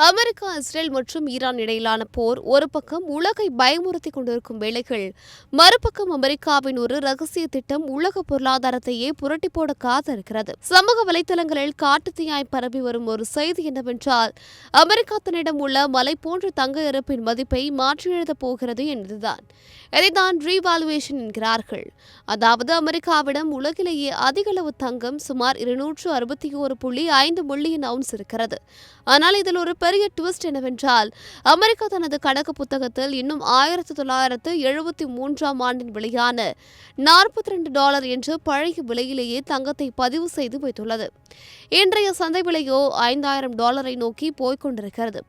America, Israel மற்றும் Iran இடையிலான போர் ஒரு பக்கம் உலகை பயமுறுத்திக் கொண்டிருக்கும் வேளைகள், மறுபக்கம் அமெரிக்காவின் ஒரு ரகசிய திட்டம் உலக பொருளாதாரத்தையே புரட்டி போட காத்திருக்கிறது. சமூக வலைதளங்களில் காட்டுத்தீயாய் பரவி வரும் ஒரு செய்தி என்னவென்றால், அமெரிக்கா தன்னிடம் உள்ள மலை போன்ற தங்க இருப்பின் மதிப்பை மாற்றி எழுதப் போகிறது என்பதுதான். இதைத்தான் ரீவாலுவேஷன் என்கிறார்கள். அதாவது அமெரிக்காவிடம் உலகிலேயே அதிகளவு தங்கம் சுமார் 261.5 மில்லியன் அவுன்ஸ் இருக்கிறது. ஆனால் இதில் ஒரு பெரிய ட்விஸ்ட் என்னவென்றால், அமெரிக்கா தனது கணக்கு புத்தகத்தில் இன்னும் 1973ஆம் ஆண்டின் விலையான $42 என்ற பழைய விலையிலேயே தங்கத்தை பதிவு செய்து வைத்துள்ளது. இன்றைய சந்தை விலையோ $5000 நோக்கி போய்க் கொண்டிருக்கிறது.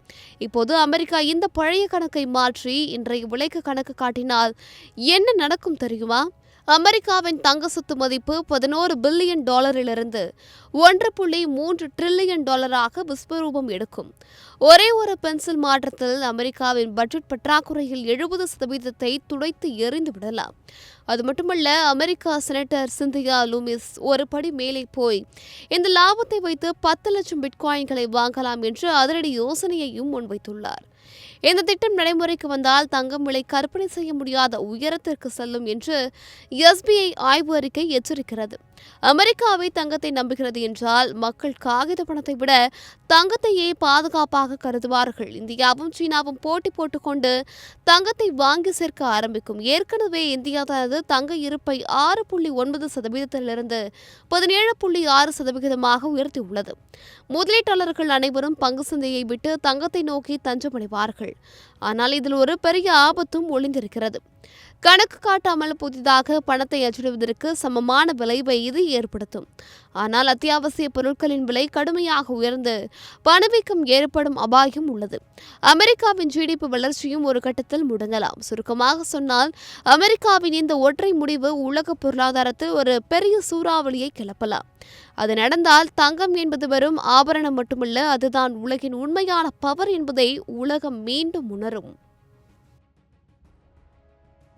இப்போது அமெரிக்கா இந்த பழைய கணக்கை மாற்றி இன்றைய விலைக்கு கணக்கு காட்டினால் என்ன நடக்கும் தெரியுமா? அமெரிக்காவின் தங்க சொத்து மதிப்பு $11 பில்லியன் $1.3 டிரில்லியன் விஸ்வரூபம் எடுக்கும். ஒரே ஒரு பென்சில் மாற்றத்தில் அமெரிக்காவின் பட்ஜெட் பற்றாக்குறையில் 70% துடைத்து எறிந்து விடலாம். அது மட்டுமல்ல, அமெரிக்கா செனட்டர் சிந்தியா லூமிஸ் ஒரு படி மேலே போய் இந்த லாபத்தை வைத்து 10 லட்சம் பிட்காயின்களை வாங்கலாம் என்று அதிரடி யோசனையையும் முன்வைத்துள்ளார். இந்த திட்டம் நடைமுறைக்கு வந்தால் தங்கம் விலை கற்பனை செய்ய முடியாத உயரத்திற்கு செல்லும் என்று SBI ஆய்வு அறிக்கை எச்சரிக்கிறது. அமெரிக்காவை தங்கத்தை நம்புகிறது என்றால் மக்கள் காகித பணத்தை விட தங்கத்தையே பாதுகாப்பாக கருதுவார்கள். இந்தியாவும் சீனாவும் போட்டி போட்டுக்கொண்டு தங்கத்தை வாங்கி சேர்க்க ஆரம்பிக்கும். ஏற்கனவே இந்தியா தனது தங்க இருப்பை 6.9%இலிருந்து 17.6% உயர்த்தியுள்ளது. முதலீட்டாளர்கள் அனைவரும் பங்கு சந்தையை விட்டு தங்கத்தை நோக்கி தஞ்சமடைவார்கள். ஆனால் இதில் ஒரு பெரிய ஆபத்தும் ஒளிந்திருக்கிறது. கணக்கு காட்டாமல் புதிதாக பணத்தை அச்சிடுவதற்கு சமமான விளைவை இது ஏற்படுத்தும். ஆனால் அத்தியாவசிய பொருட்களின் விலை கடுமையாக உயர்ந்து பணவீக்கம் ஏற்படும் அபாயம் உள்ளது. அமெரிக்காவின் GDP வளர்ச்சியும் ஒரு கட்டத்தில் முடங்கலாம். சுருக்கமாக சொன்னால், அமெரிக்காவின் இந்த ஒற்றை முடிவு உலக பொருளாதாரத்தில் ஒரு பெரிய சூறாவளியை கிளப்பலாம். அது நடந்தால் தங்கம் என்பது வெறும் ஆபரணம் மட்டுமல்ல, அதுதான் உலகின் உண்மையான பவர் என்பதை உலகம் மீண்டும் உணரும்.